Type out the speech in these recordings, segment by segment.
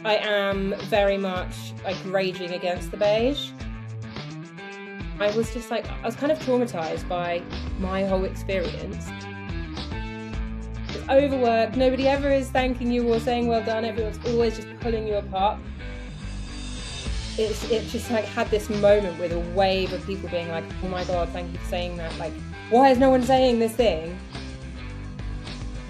I am very much like raging against the beige. I was kind of traumatized by my whole experience. It's overwork, nobody ever is thanking you or saying well done, everyone's always just pulling you apart. It just like had this moment with a wave of people being like, oh my God, thank you for saying that. Like, why is no one saying this thing?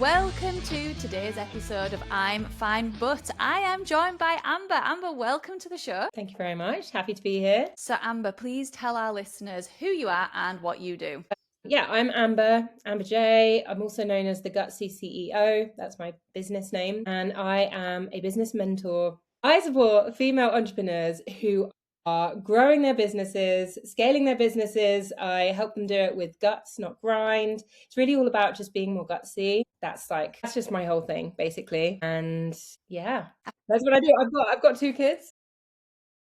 Welcome to today's episode of I'm Fine, but I am joined by Amber. Amber, welcome to the show. Thank you very much. Happy to be here. So Amber, please tell our listeners who you are and what you do. Yeah, I'm Amber J. I'm also known as the Gutsy CEO. That's my business name. And I am a business mentor. I support female entrepreneurs who are growing their businesses, scaling their businesses. I help them do it with guts, not grind. It's really all about just being more gutsy. That's just my whole thing, basically. And yeah, that's what I do. I've got 2 kids.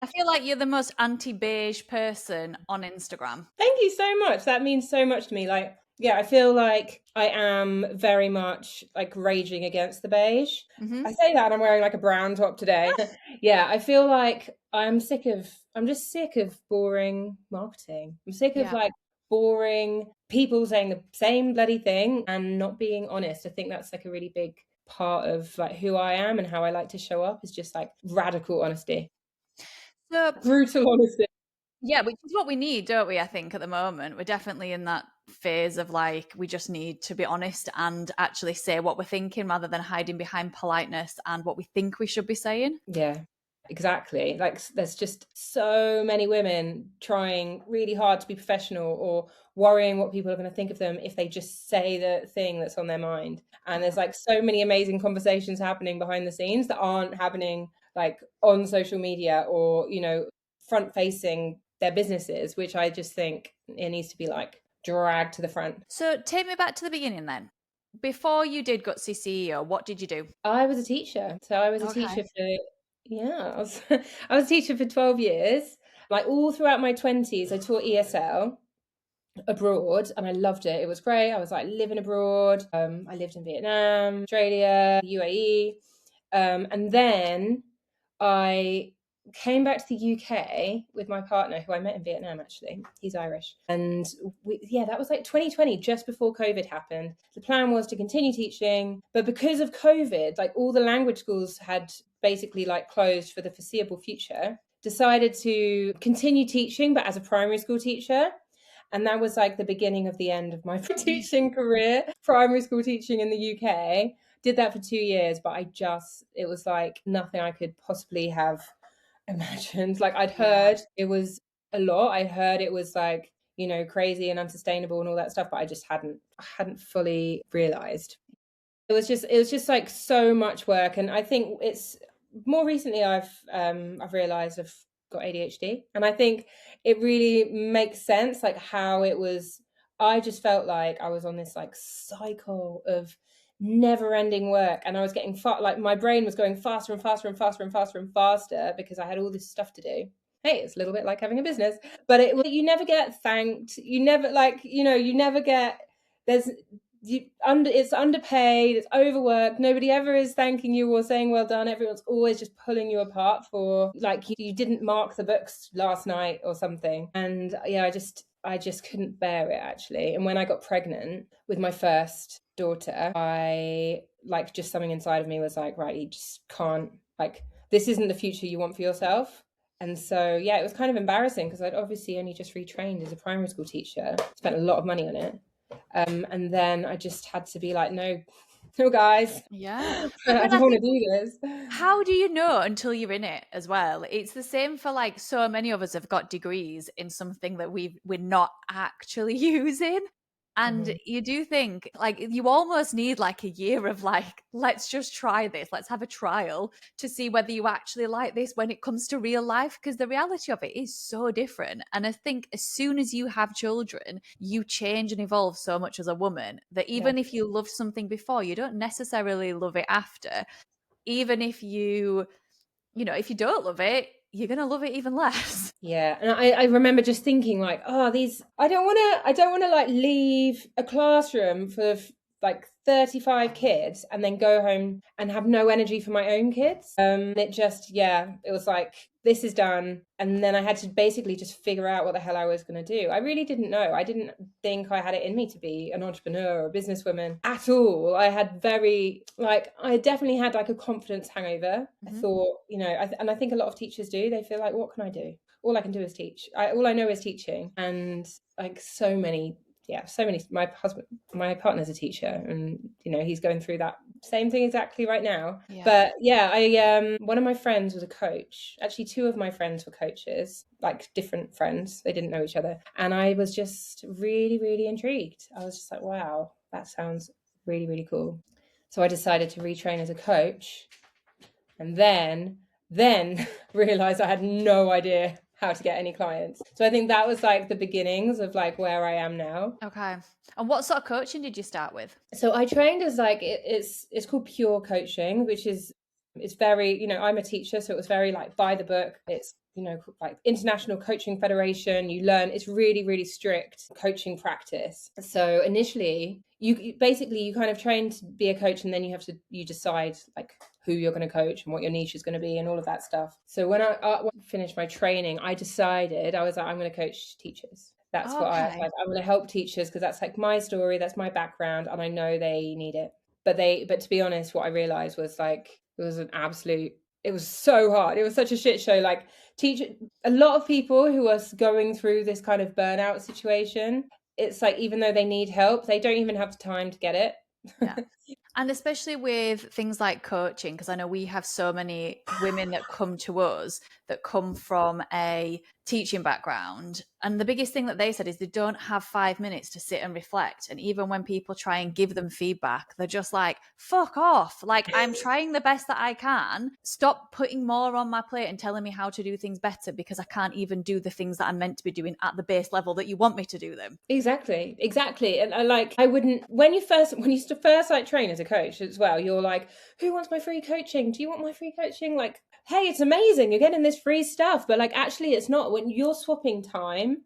I feel like you're the most anti-beige person on Instagram. Thank you so much. That means so much to me. I feel like I am very much like raging against the beige. Mm-hmm. I say that and I'm wearing like a brown top today. Yeah, I feel like I'm just sick of boring marketing. I'm sick of like boring people saying the same bloody thing and not being honest. I think that's like a really big part of like who I am and how I like to show up is just like radical honesty. So brutal honesty. Yeah, which is what we need, don't we? I think at the moment we're definitely in that phase of like we just need to be honest and actually say what we're thinking rather than hiding behind politeness and what we think we should be saying. Yeah, exactly. Like there's just so many women trying really hard to be professional or worrying what people are going to think of them if they just say the thing that's on their mind. And there's like so many amazing conversations happening behind the scenes that aren't happening like on social media or, you know, front facing their businesses, which I just think it needs to be like dragged to the front. So take me back to the beginning then. Before you did Gutsy CEO, what did you do? I was a teacher. So I was a teacher I was a teacher for 12 years. Like all throughout my 20s, I taught ESL abroad and I loved it. It was great. I was like living abroad. I lived in Vietnam, Australia, UAE. And then I came back to the UK with my partner, who I met in Vietnam, actually. He's Irish. And that was like 2020, just before COVID happened. The plan was to continue teaching, but because of COVID, like all the language schools had basically like closed for the foreseeable future, decided to continue teaching, but as a primary school teacher. And that was like the beginning of the end of my teaching career, primary school teaching in the UK. Did that for 2 years, but it was like nothing I could possibly have imagined. Like I'd heard it was a lot. I heard it was like, you know, crazy and unsustainable and all that stuff, but I just hadn't fully realized. It was just like so much work. And I think it's more recently I've realized I've got ADHD. And I think it really makes sense, like how it was. I just felt like I was on this like cycle of never-ending work, and I was getting like my brain was going faster and faster and faster and faster and faster because I had all this stuff to do. Hey, it's a little bit like having a business, but you never get thanked. You never it's underpaid, it's overworked, nobody ever is thanking you or saying well done, everyone's always just pulling you apart for like you didn't mark the books last night or something. And yeah, I just couldn't bear it, actually. And when I got pregnant with my first daughter, I like just something inside of me was like, right, you just can't, like, this isn't the future you want for yourself. And so, yeah, it was kind of embarrassing because I'd obviously only just retrained as a primary school teacher, spent a lot of money on it. And then I just had to be like, no guys. Yeah. I don't want to do this. How do you know until you're in it as well? It's the same for like so many of us have got degrees in something that we're not actually using. And you do think like you almost need like a year of like, let's just try this. Let's have a trial to see whether you actually like this when it comes to real life. Because the reality of it is so different. And I think as soon as you have children, you change and evolve so much as a woman that even if you loved something before, you don't necessarily love it after. Even if if you don't love it, you're going to love it even less. Yeah. And I remember just thinking like, I don't want to like leave a classroom for like 35 kids and then go home and have no energy for my own kids. It just, it was like, this is done. And then I had to basically just figure out what the hell I was going to do. I really didn't know. I didn't think I had it in me to be an entrepreneur or a businesswoman at all. I definitely had like a confidence hangover. I thought, and I think a lot of teachers do. They feel like, what can I do? All I can do is teach. All I know is teaching. And like so many, my partner's a teacher, and he's going through that same thing exactly right now. But one of my friends was a coach. Actually, two of my friends were coaches, like different friends. They didn't know each other, and I was just really, really intrigued. I was just like, wow, that sounds really, really cool. So I decided to retrain as a coach, and then realized I had no idea how to get any clients. So I think that was like the beginnings of like where I am now. Okay. And what sort of coaching did you start with? So I trained as like, it's called pure coaching, which is, it's very, I'm a teacher, so it was very like by the book. It's, like International Coaching Federation. You learn, it's really, really strict coaching practice. So initially you kind of train to be a coach, and then you decide like who you're going to coach and what your niche is going to be and all of that stuff. So when I finished my training, I decided, I was like, I'm going to coach teachers. That's what I'm going to help teachers, because that's like my story, that's my background, and I know they need it. But to be honest, what I realized was like, it was so hard. It was such a shit show. Like a lot of people who are going through this kind of burnout situation, it's like, even though they need help, they don't even have the time to get it. Yeah. And especially with things like coaching, because I know we have so many women that come to us that come from a teaching background. And the biggest thing that they said is they don't have 5 minutes to sit and reflect. And even when people try and give them feedback, they're just like, fuck off. Like, I'm trying the best that I can. Stop putting more on my plate and telling me how to do things better, because I can't even do the things that I'm meant to be doing at the base level that you want me to do them. Exactly. And I wouldn't, when you first like train as a coach as well, you're like, who wants my free coaching? Do you want my free coaching? Like, hey, it's amazing, you're getting this free stuff. But like, actually it's not. When you're swapping time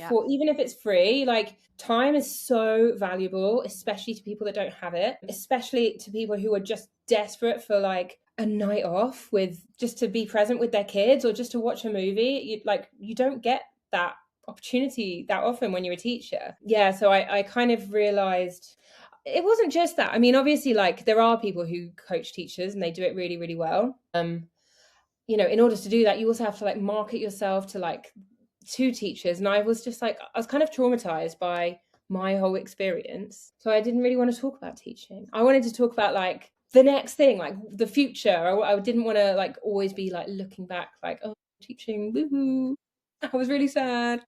for, even if it's free, like time is so valuable, especially to people that don't have it, especially to people who are just desperate for like a night off, with just to be present with their kids or just to watch a movie. You don't get that opportunity that often when you're a teacher. So I kind of realized it wasn't just that. I mean, obviously, like, there are people who coach teachers and they do it really, really well. In order to do that, you also have to like market yourself to teachers. And I was kind of traumatized by my whole experience. So I didn't really want to talk about teaching. I wanted to talk about like the next thing, like the future. I didn't want to like always be like looking back like, oh, teaching, woohoo, I was really sad.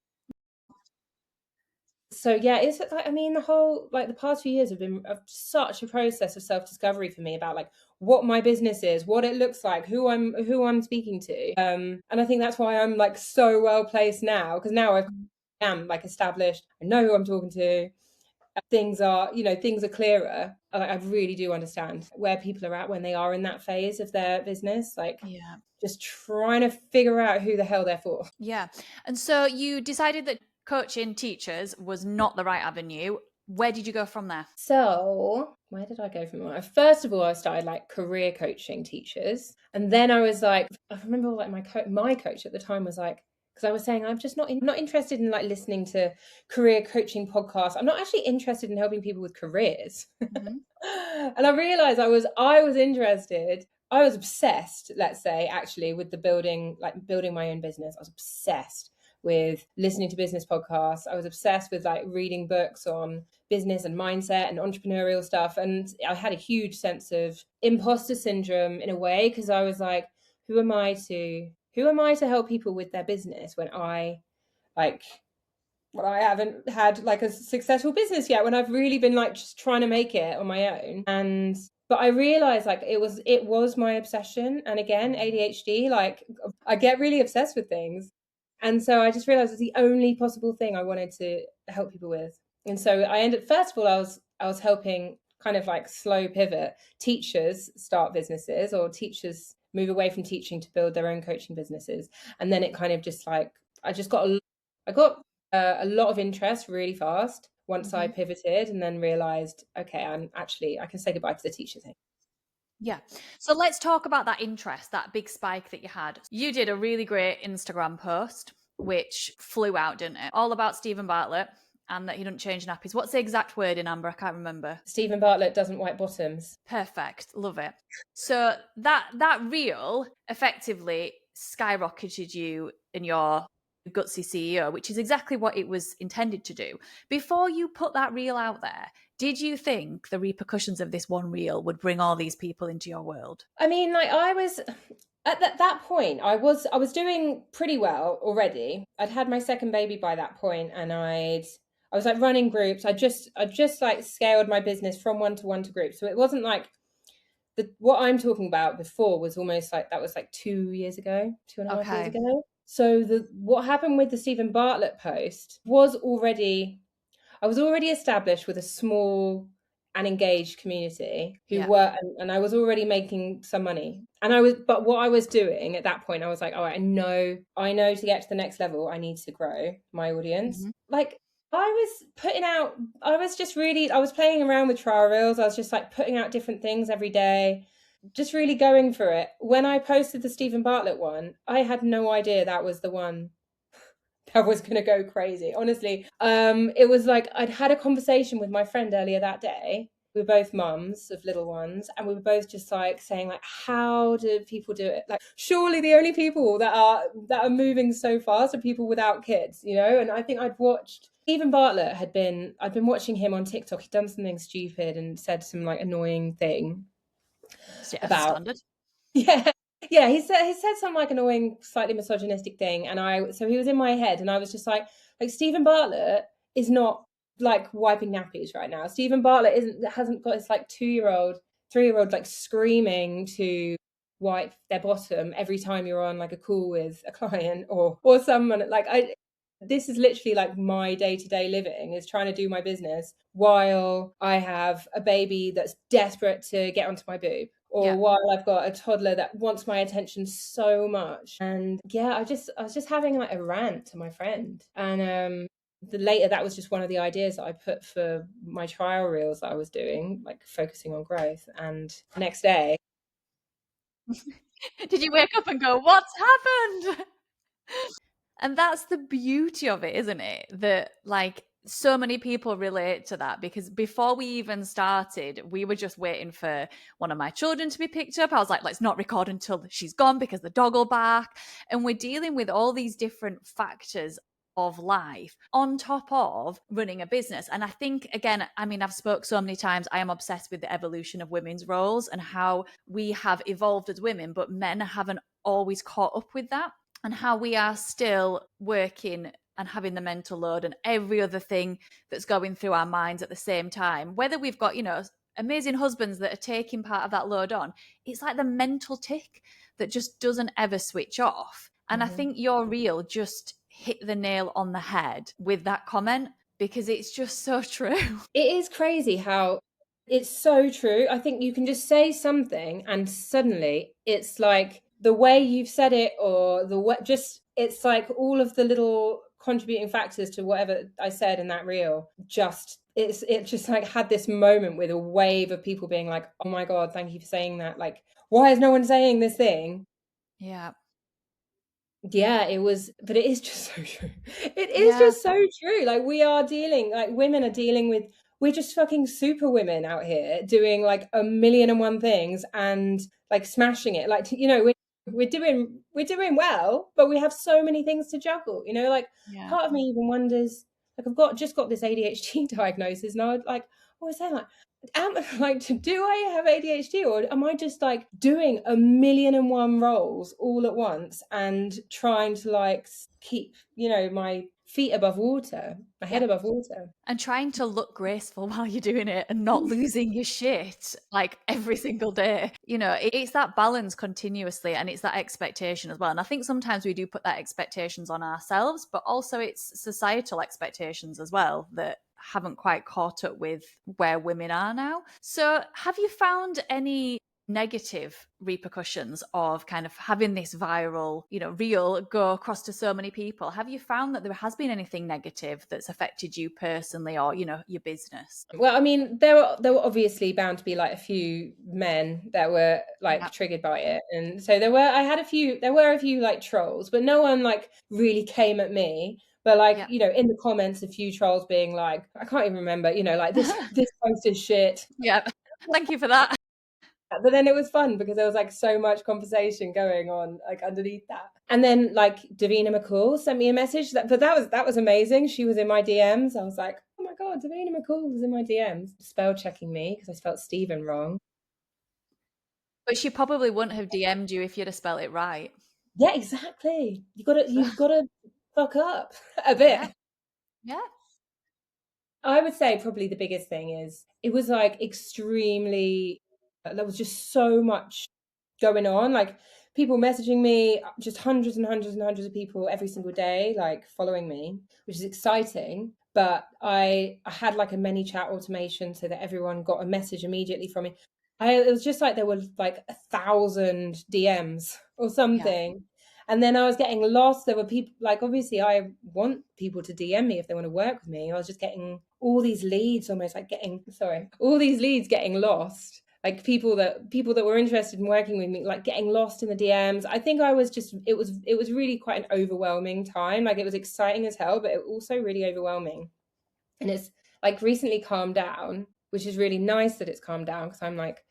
So it's like, I mean, the whole, like, the past few years have been such a process of self-discovery for me about like what my business is, what it looks like, who I'm speaking to. And I think that's why I'm like so well placed now, because now I am like established. I know who I'm talking to. Things are clearer. I really do understand where people are at when they are in that phase of their business. Like, just trying to figure out who the hell they're for. Yeah. And so you decided that coaching teachers was not the right avenue. Where did you go from there? So where did I go from there? First of all, I started like career coaching teachers. And then I was like, I remember like my coach at the time was like, because I was saying, I'm just not interested in like listening to career coaching podcasts. I'm not actually interested in helping people with careers. And I realized I was interested. I was obsessed, let's say, actually, with building my own business. I was obsessed with listening to business podcasts. I was obsessed with like reading books on business and mindset and entrepreneurial stuff. And I had a huge sense of imposter syndrome in a way, because I was like, who am I to help people with their business when I haven't had like a successful business yet, when I've really been like just trying to make it on my own. But I realized like it was my obsession. And again, ADHD, like I get really obsessed with things. And so I just realized it's the only possible thing I wanted to help people with. And so first of all, I was helping kind of like slow pivot teachers start businesses, or teachers move away from teaching to build their own coaching businesses. And then it kind of just like, I got a lot of interest really fast. once I pivoted and then realized, okay, I can say goodbye to the teacher thing. Yeah. So let's talk about that interest, that big spike that you had. You did a really great Instagram post, which flew out, didn't it? All about Stephen Bartlett and that he doesn't change nappies. What's the exact word in Amber? I can't remember. Stephen Bartlett doesn't wipe bottoms. Perfect. Love it. So that reel effectively skyrocketed you in your Gutsy CEO, which is exactly what it was intended to do. Before you put that reel out there, did you think the repercussions of this one reel would bring all these people into your world? I mean, like I was at that point, I was doing pretty well already. I'd had my second baby by that point, and I was like running groups. I just like scaled my business from one to group. So it wasn't like what I'm talking about before was almost like that was like 2 years ago, 2.5 years ago. So what happened with the Stephen Bartlett post was I was already established with a small and engaged community who were, and I was already making some money. But what I was doing at that point, I was like, all right, I know to get to the next level, I need to grow my audience. Like I was playing around with trial reels. I was just like putting out different things every day, just really going for it. When I posted the Stephen Bartlett one, I had no idea that was the one that was going to go crazy. Honestly, it was like I'd had a conversation with my friend earlier that day. We were both mums of little ones, and we were both just like saying, like, how do people do it? Like, surely the only people that are moving so fast are people without kids, you know? And I think I'd watched Stephen Bartlett I'd been watching him on TikTok. He'd done something stupid and said some like annoying thing about standard. Yeah, he said some like annoying, slightly misogynistic thing, and so he was in my head, and I was just like Stephen Bartlett is not like wiping nappies right now. Stephen Bartlett hasn't got his like 2-year-old, 3-year-old like screaming to wipe their bottom every time you're on like a call with a client or someone. Like this is literally like my day-to-day living is trying to do my business while I have a baby that's desperate to get onto my boob, or while I've got a toddler that wants my attention so much. And I was just having like a rant to my friend, and later that was just one of the ideas that I put for my trial reels that I was doing, like focusing on growth. And the next day, did you wake up and go, what's happened? And that's the beauty of it, isn't it? That like so many people relate to that, because before we even started, we were just waiting for one of my children to be picked up. I was like, let's not record until she's gone because the dog will bark. And we're dealing with all these different factors of life on top of running a business. And I think, again, I mean, I've spoke so many times, I am obsessed with the evolution of women's roles and how we have evolved as women, but men haven't always caught up with that, and how we are still working and having the mental load and every other thing that's going through our minds at the same time. Whether we've got, amazing husbands that are taking part of that load on, it's like the mental tick that just doesn't ever switch off. And I think your reel just hit the nail on the head with that comment, because it's just so true. It is crazy how it's so true. I think you can just say something and suddenly it's like the way you've said it, or it's like all of the little contributing factors to whatever I said in that reel. It just like had this moment with a wave of people being like, oh my God, thank you for saying that. Like, why is no one saying this thing? Yeah, it was, but it is just so true. It is just so true. Like women are dealing with, we're just fucking super women out here doing like 1,000,001 things and like smashing it. Like, we're doing well, but we have so many things to juggle, like part of me even wonders, like I've just got this ADHD diagnosis, and I was saying do I have ADHD, or am I just like doing 1,000,001 roles all at once and trying to like keep, my feet above water, my head above water, and trying to look graceful while you're doing it and not losing your shit like every single day. It's that balance continuously, and it's that expectation as well. And I think sometimes we do put that expectations on ourselves, but also it's societal expectations as well that haven't quite caught up with where women are now. So have you found any negative repercussions of kind of having this viral, reel go across to so many people? Have you found that there has been anything negative that's affected you personally or, your business? Well, I mean, there were obviously bound to be like a few men that were like Yeah. triggered by it. And so there were a few like trolls, but no one like really came at me. But like, Yeah. in the comments, a few trolls being like, I can't even remember, like this post is shit. Yeah. Thank you for that. But then it was fun because there was like so much conversation going on like underneath that. And then like Davina McCall sent me a message but that was amazing. She was in my DMs. I was like, oh my God, Davina McCall was in my DMs, spell checking me because I spelled Stephen wrong. But she probably wouldn't have DM'd you if you'd have spelled it right. Yeah, exactly. You've gotta fuck up a Yeah. bit. Yeah. I would say probably the biggest thing is it was like extremely, there was just so much going on. Like people messaging me, just hundreds and hundreds and hundreds of people every single day, like following me, which is exciting. But I had like a many chat automation so that everyone got a message immediately from me. It was just like there were like 1,000 DMs or Yeah. something. And then I was getting lost. There were people like, obviously I want people to DM me if they want to work with me. I was just getting all these leads, almost like all these leads getting lost. Like people that were interested in working with me, like getting lost in the DMs. I think it was really quite an overwhelming time. Like it was exciting as hell, but it also really overwhelming. And it's like recently calmed down, which is really nice that it's calmed down because I'm like,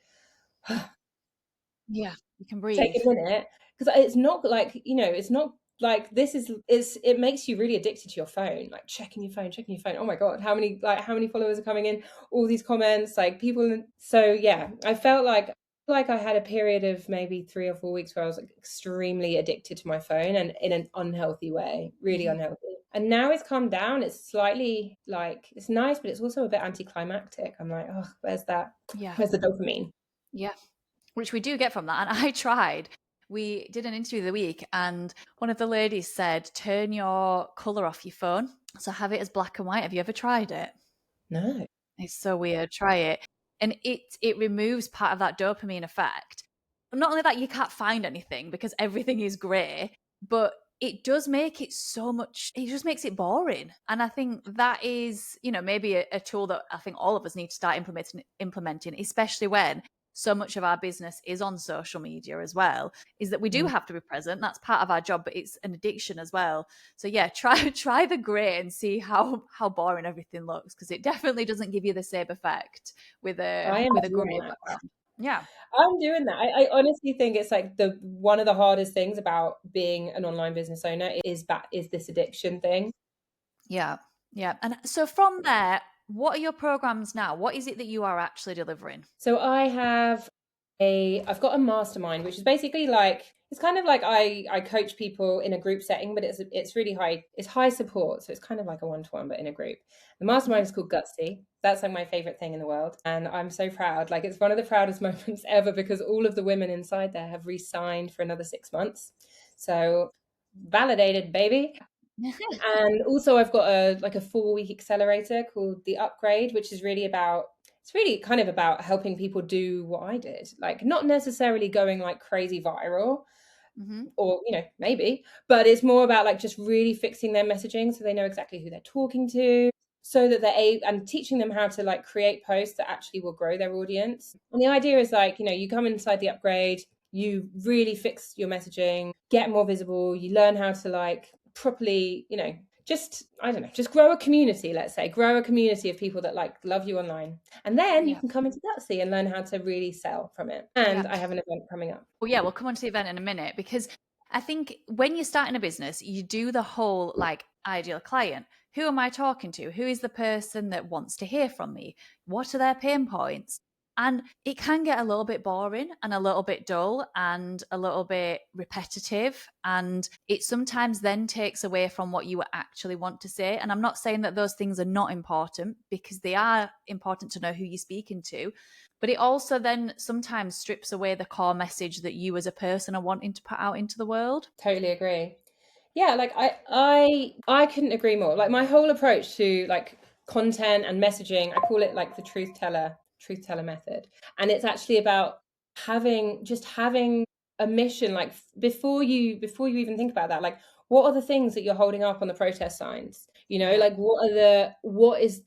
Yeah. You can take breathe. a minute, because it's not like, it's not like it makes you really addicted to your phone, like checking your phone. Oh my God, how many followers are coming in, all these comments, like people. So yeah, I felt like I had a period of maybe 3 or 4 weeks where I was like extremely addicted to my phone, and in an unhealthy way, really Mhm. unhealthy. And now it's calmed down. It's slightly like, it's nice, but it's also a bit anticlimactic. I'm like, oh, where's Yeah. the dopamine? Yeah. Which we do get from that. And I tried. We did an interview the week, and one of the ladies said, turn your colour off your phone. So have it as black and white. Have you ever tried it? No. It's so weird. Try it. And it removes part of that dopamine effect. Not only that, you can't find anything because everything is grey, but it does make it it just makes it boring. And I think that is, maybe a tool that I think all of us need to start implementing, especially when so much of our business is on social media as well, is that we do have to be present. That's part of our job, but it's an addiction as well. So yeah, try the grey and see how boring everything looks, because it definitely doesn't give you the same effect with I am a doing grey that. background. Yeah. I'm doing that. I honestly think it's like the one of the hardest things about being an online business owner is this addiction thing. Yeah. Yeah. And so from there, what are your programs now? What is it that you are actually delivering? So I've got a mastermind, which is basically like, it's kind of like I coach people in a group setting, but it's really high support. So it's kind of like a one-to-one, but in a group. The mastermind Mhm. is called Gutsy. That's like my favorite thing in the world. And I'm so proud. Like it's one of the proudest moments ever because all of the women inside there have re-signed for another 6 months. So validated, baby. And also I've got a 4-week accelerator called the Upgrade, which is really about, it's really kind of about helping people do what I did, like not necessarily going like crazy viral, Mhm. or maybe, but it's more about like just really fixing their messaging so they know exactly who they're talking to, so that and teaching them how to like create posts that actually will grow their audience. And the idea is like, you come inside the Upgrade, you really fix your messaging, get more visible, you learn how to like properly, just, I don't know, just grow a community. Let's say grow a community of people that like love you online, and then you Yeah. can come into Gutsy and learn how to really sell from it. Yeah. And I have an event coming up. Well, yeah, we'll come on to the event in a minute, because I think when you're starting a business, you do the whole like ideal client. Who am I talking to? Who is the person that wants to hear from me? What are their pain points? And it can get a little bit boring and a little bit dull and a little bit repetitive. And it sometimes then takes away from what you actually want to say. And I'm not saying that those things are not important, because they are important to know who you're speaking to. But it also then sometimes strips away the core message that you as a person are wanting to put out into the world. Totally agree. Yeah, like I couldn't agree more. Like my whole approach to like content and messaging, I call it like the truth teller method. And it's actually about having a mission, like before you even think about that, like what are the things that you're holding up on the protest signs, Yeah. like what's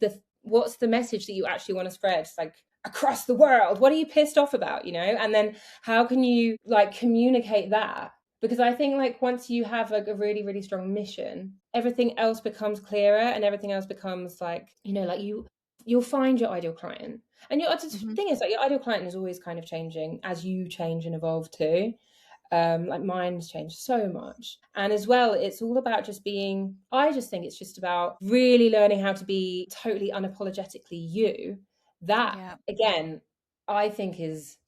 the message that you actually want to spread, like across the world? What are you pissed off about, and then how can you like communicate that? Because I think like once you have like a really, really strong mission, everything else becomes clearer, and everything else becomes like, like you'll find your ideal client. And the thing is, like, your ideal client is always kind of changing as you change and evolve too. Like mine's changed so much. And as well, it's all about I just think it's just about really learning how to be totally unapologetically you. That, Yeah. again, I think is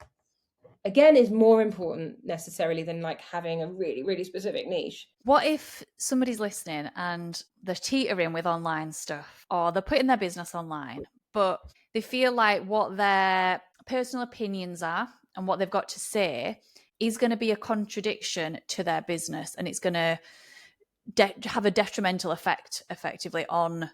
more important necessarily than like having a really, really specific niche. What if somebody's listening and they're teetering with online stuff, or they're putting their business online, but they feel like what their personal opinions are and what they've got to say is going to be a contradiction to their business, and it's going to have a detrimental effect effectively on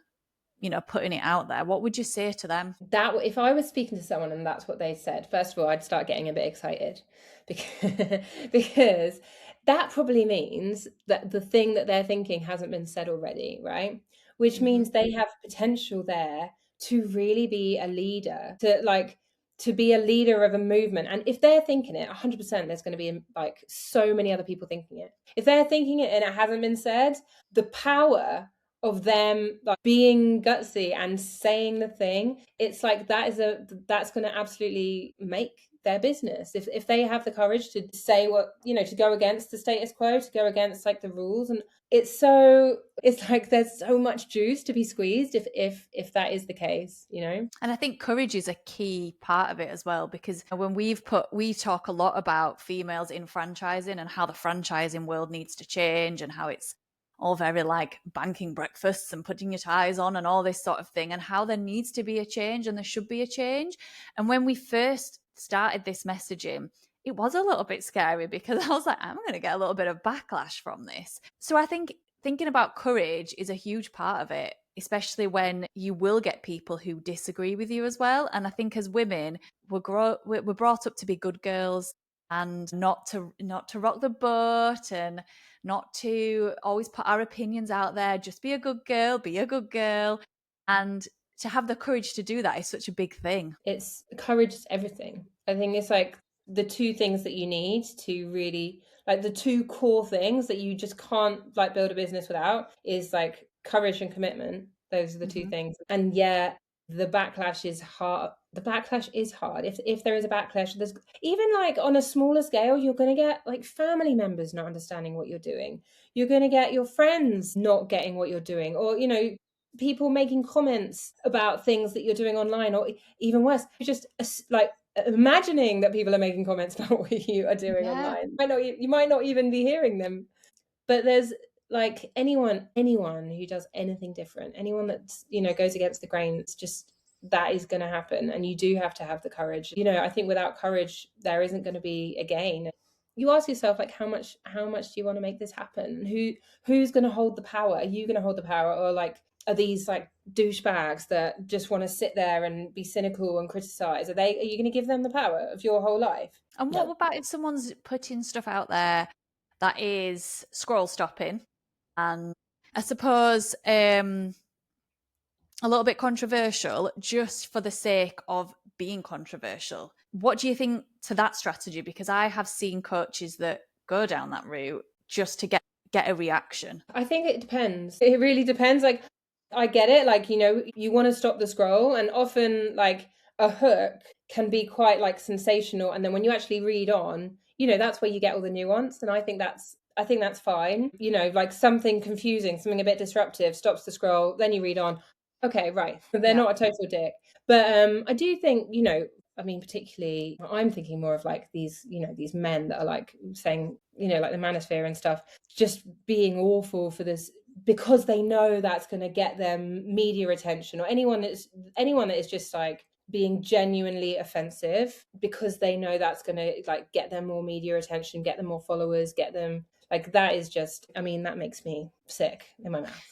putting it out there? What would you say to them? That if I was speaking to someone and that's what they said, first of all, I'd start getting a bit excited because because that probably means that the thing that they're thinking hasn't been said already, right? Which means they have potential there to really be a leader, to be a leader of a movement. And if they're thinking it 100%, there's going to be like so many other people thinking it. If they're thinking it and it hasn't been said, the power of them like being gutsy and saying the thing, it's like that's going to absolutely make their business. If they have the courage to say what, to go against the status quo, to go against like the rules. And it's like there's so much juice to be squeezed if that is the case. And I think courage is a key part of it as well, because when we talk a lot about females in franchising and how the franchising world needs to change, and how it's all very like banking breakfasts and putting your ties on and all this sort of thing, and how there needs to be a change and there should be a change. And when we first started this messaging, it was a little bit scary, because I was like, I'm going to get a little bit of backlash from this. So I think thinking about courage is a huge part of it, especially when you will get people who disagree with you as well. And I think as women, we're brought up to be good girls, and not to rock the boat, and not to always put our opinions out there. Just be a good girl, be a good girl. And to have the courage to do that is such a big thing. It's courage is everything. I think it's like the two things that you need to really, like the two core things that you just can't like build a business without, is like courage and commitment. Those are the two things. And yeah, the backlash is hard. The backlash is hard. If there is a backlash, there's even like on a smaller scale, you're going to get like family members not understanding what you're doing. You're going to get your friends not getting what you're doing, or people making comments about things that you're doing online, or even worse, just like imagining that people are making comments about what you are doing online. You might not even be hearing them. But there's like anyone who does anything different, anyone that goes against the grain, it's just that is going to happen. And you do have to have the courage. I think without courage there isn't going to be a gain. You ask yourself, like, how much do you want to make this happen? Who's going to hold the power? Are you going to hold the power, or like are these like douchebags that just want to sit there and be cynical and criticize? Are you going to give them the power of your whole life? And what about if someone's putting stuff out there that is scroll stopping, and I suppose a little bit controversial, just for the sake of being controversial? What do you think to that strategy? Because I have seen coaches that go down that route just to get a reaction. I think it depends. It really depends. Like, I get it. Like, you want to stop the scroll, and often like a hook can be quite like sensational. And then when you actually read on, that's where you get all the nuance. And I think that's fine. Like something confusing, something a bit disruptive stops the scroll. Then you read on. Okay, right. They're not a total dick. But I do think, I mean, particularly, I'm thinking more of like these men that are like saying, like the manosphere and stuff, just being awful for this, because they know that's going to get them media attention, or anyone that is just like being genuinely offensive, because they know that's going to like get them more media attention, get them more followers, get them like, that is just, I mean, that makes me sick in my mouth.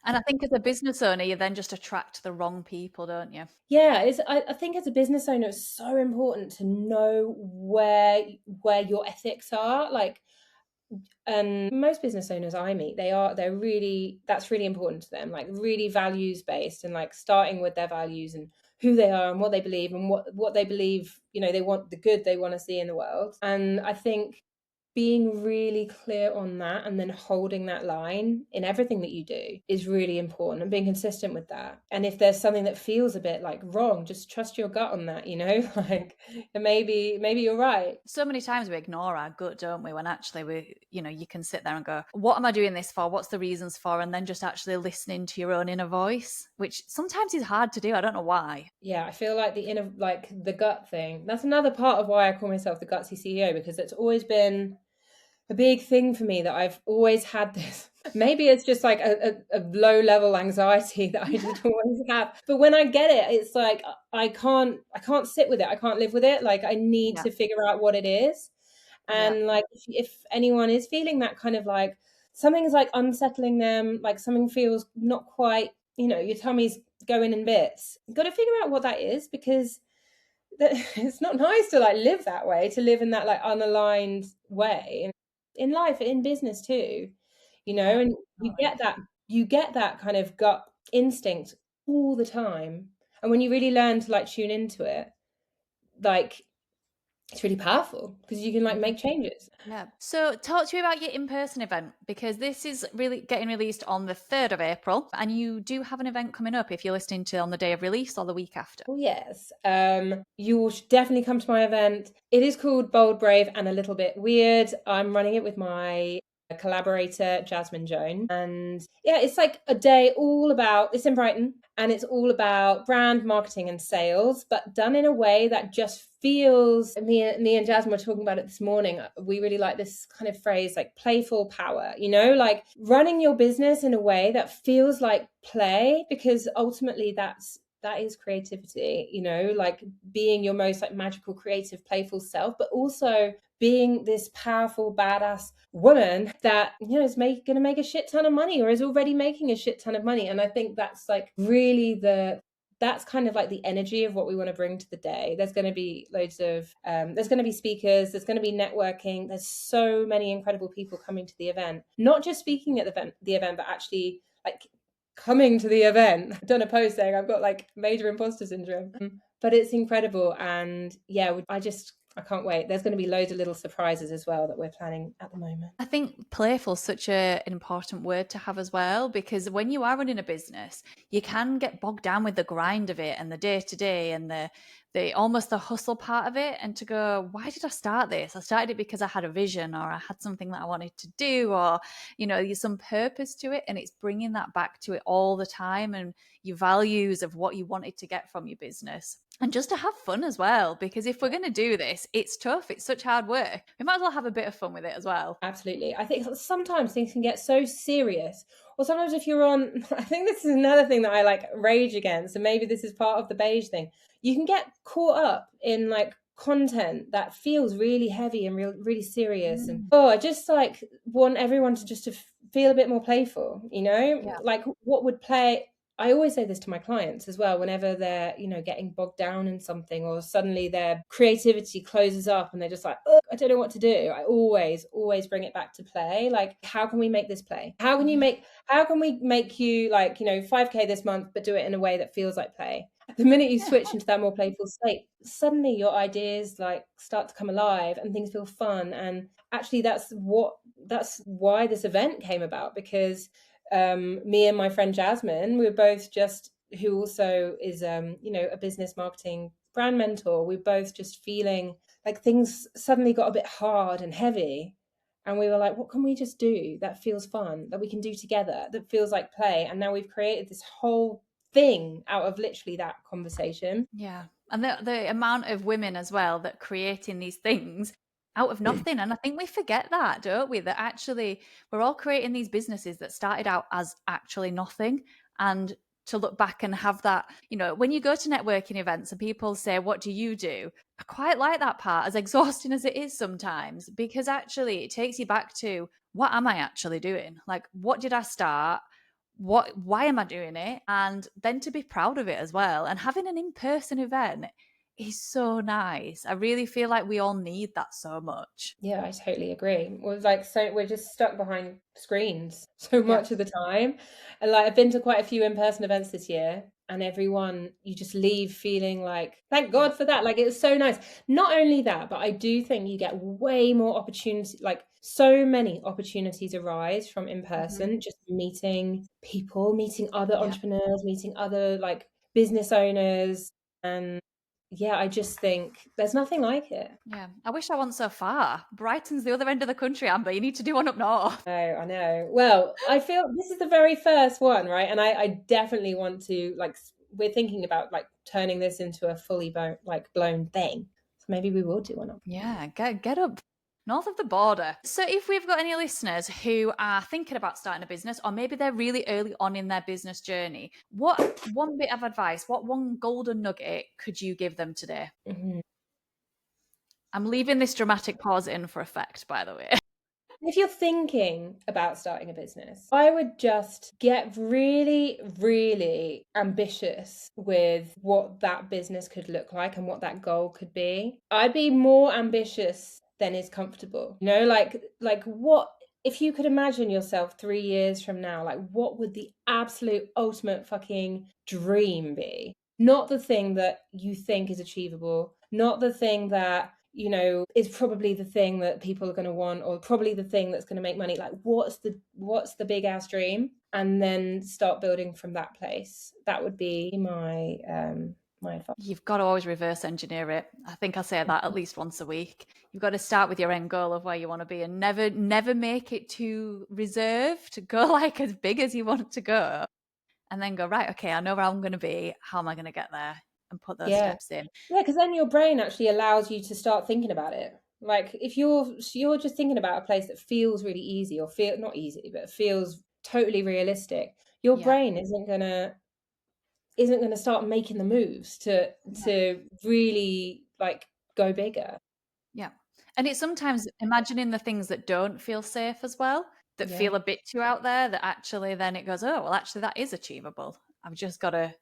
And I think as a business owner, you then just attract the wrong people, don't you? Yeah, I think as a business owner, it's so important to know where your ethics are. Like, and most business owners I meet, they're really, that's really important to them, like really values based, and like starting with their values and who they are and what they believe, and what they believe, they want, the good they want to see in the world. And I think being really clear on that and then holding that line in everything that you do is really important, and being consistent with that. And if there's something that feels a bit like wrong, just trust your gut on that, like, and maybe you're right. So many times we ignore our gut, don't we? When actually you can sit there and go, what am I doing this for? What's the reasons for? And then just actually listening to your own inner voice, which sometimes is hard to do. I don't know why. Yeah, I feel like the gut thing, that's another part of why I call myself the Gutsy CEO, because it's always been a big thing for me, that I've always had this. Maybe it's just like a low level anxiety that I just always have. But when I get it, it's like I can't sit with it. I can't live with it. Like, I need to figure out what it is. And like, if anyone is feeling that kind of like something's like unsettling them, like something feels not quite, your tummy's going in bits, you've got to figure out what that is, because it's not nice to like live that way, to live in that like unaligned way in life, in business too, and you get that kind of gut instinct all the time. And when you really learn to like tune into it, like, it's really powerful, because you can like make changes. Yeah. So talk to me about your in-person event, because this is really getting released on the 3rd of April, and you do have an event coming up if you're listening to on the day of release or the week after. Oh, yes. You will definitely come to my event. It is called Bold, Brave, and a Little Bit Weird. I'm running it with my collaborator, Jasmine Jones. And yeah, it's like a day all about, it's in Brighton, and it's all about brand marketing and sales, but done in a way that just feels, me and Jasmine were talking about it this morning. We really like this kind of phrase, like playful power, like running your business in a way that feels like play, because ultimately that is creativity, like being your most like magical, creative, playful self, but also being this powerful, badass woman that, is going to make a shit ton of money, or is already making a shit ton of money. And I think that's like really that's kind of like the energy of what we want to bring to the day. There's going to be loads of, there's going to be speakers, there's going to be networking. There's so many incredible people coming to the event, not just speaking at the event, but actually like coming to the event. I've done a post saying I've got like major imposter syndrome, but it's incredible. And yeah, I can't wait. There's going to be loads of little surprises as well that we're planning at the moment. I think playful is such an important word to have as well, because when you are running a business, you can get bogged down with the grind of it and the day to day and the almost the hustle part of it. And to go, why did I start this? I started it because I had a vision, or I had something that I wanted to do, or, there's some purpose to it. And it's bringing that back to it all the time, and your values of what you wanted to get from your business. And just to have fun as well, because if we're going to do this, it's tough. It's such hard work. We might as well have a bit of fun with it as well. Absolutely. I think sometimes things can get so serious, or sometimes if you're on, I think this is another thing that I like rage against, and maybe this is part of the beige thing. You can get caught up in like content that feels really heavy and really serious. And I just like want everyone to feel a bit more playful, like what would play. I always say this to my clients as well, whenever they're, getting bogged down in something, or suddenly their creativity closes up and they're just like, oh, I don't know what to do. I always bring it back to play. Like, how can we make this play? How can we make you like, 5K this month, but do it in a way that feels like play? The minute you switch into that more playful state, suddenly your ideas like start to come alive and things feel fun. And actually that's why this event came about, because me and my friend Jasmine, we're both just, who also is a business marketing brand mentor, we're both just feeling like things suddenly got a bit hard and heavy, and we were like, what can we just do that feels fun, that we can do together, that feels like play? And now we've created this whole thing out of literally that conversation. Yeah. And the amount of women as well that creating these things out of nothing. And I think we forget that, don't we? That actually we're all creating these businesses that started out as actually nothing. And to look back and have that, when you go to networking events and people say, what do you do? I quite like that part, as exhausting as it is sometimes, because actually it takes you back to, what am I actually doing? Like, what did I start? why am I doing it? And then to be proud of it as well. And having an in-person event is so nice. I really feel like we all need that so much. Yeah, I totally agree. We're just stuck behind screens so much of the time. And like I've been to quite a few in-person events this year, and everyone, you just leave feeling like, thank God for that. Like it was so nice. Not only that, but I do think you get way more opportunity, like so many opportunities arise from in-person, just meeting people, meeting other entrepreneurs, meeting other like business owners. And yeah, I just think there's nothing like it. Yeah, I wish I wasn't so far. Brighton's the other end of the country, Amber. You need to do one up north. Oh, I know. Well, I feel this is the very first one, right? And I definitely want to, like, we're thinking about like turning this into a fully blown thing. So maybe we will do one up. Yeah, get up north of the border. So if we've got any listeners who are thinking about starting a business, or maybe they're really early on in their business journey, what one bit of advice, what one golden nugget could you give them today? I'm leaving this dramatic pause in for effect, by the way. If you're thinking about starting a business, I would just get really, really ambitious with what that business could look like and what that goal could be. I'd be more ambitious than is comfortable. You know, like what if you could imagine yourself 3 years from now, like what would the absolute ultimate fucking dream be? Not the thing that you think is achievable, not the thing that is probably the thing that people are going to want, or probably the thing that's going to make money. Like what's the big ass dream, and then start building from that place. That would be my advice. You've got to always reverse engineer it. I think I say that at least once a week. You've got to start with your end goal of where you want to be, and never make it too reserved. Go like as big as you want to go, and then go, right, okay, I know where I'm going to be. How am I going to get there? And put those steps in. Yeah, because then your brain actually allows you to start thinking about it. Like if you're just thinking about a place that feels really easy, or feel not easy, but feels totally realistic, your brain isn't gonna start making the moves to really like go bigger. Yeah. And it's sometimes imagining the things that don't feel safe as well, that feel a bit too out there, that actually then it goes, oh, well, actually that is achievable. I've just got to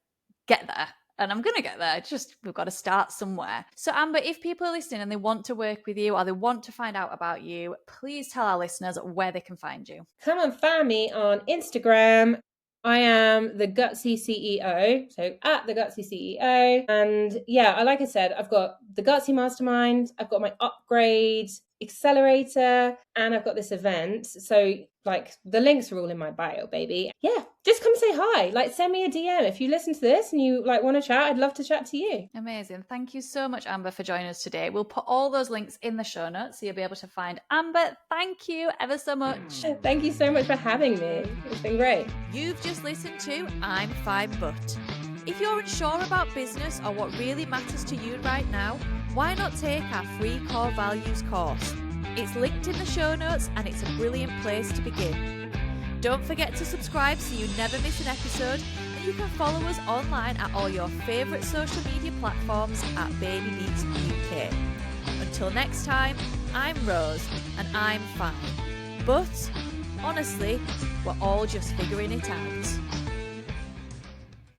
get there. And I'm going to get there. We've got to start somewhere. So Amber, if people are listening and they want to work with you, or they want to find out about you, please tell our listeners where they can find you. Come and find me on Instagram. I am the Gutsy CEO, so at the Gutsy CEO. And yeah, like I said, I've got the Gutsy Mastermind, I've got my Upgrade Accelerator, and I've got this event. So like the links are all in my bio, baby. Yeah, just come say hi. Like send me a DM if you listen to this and you like want to chat. I'd love to chat to you. Amazing. Thank you so much, Amber, for joining us today. We'll put all those links in the show notes so you'll be able to find Amber. Thank you ever so much. Thank you so much for having me. It's been great. You've just listened to I'm Fine But. If you're unsure about business or what really matters to you right now, why not take our free core values course? It's linked in the show notes and it's a brilliant place to begin. Don't forget to subscribe so you never miss an episode, and you can follow us online at all your favourite social media platforms at Baby Beats UK. Until next time, I'm Rose and I'm fine. But honestly, we're all just figuring it out.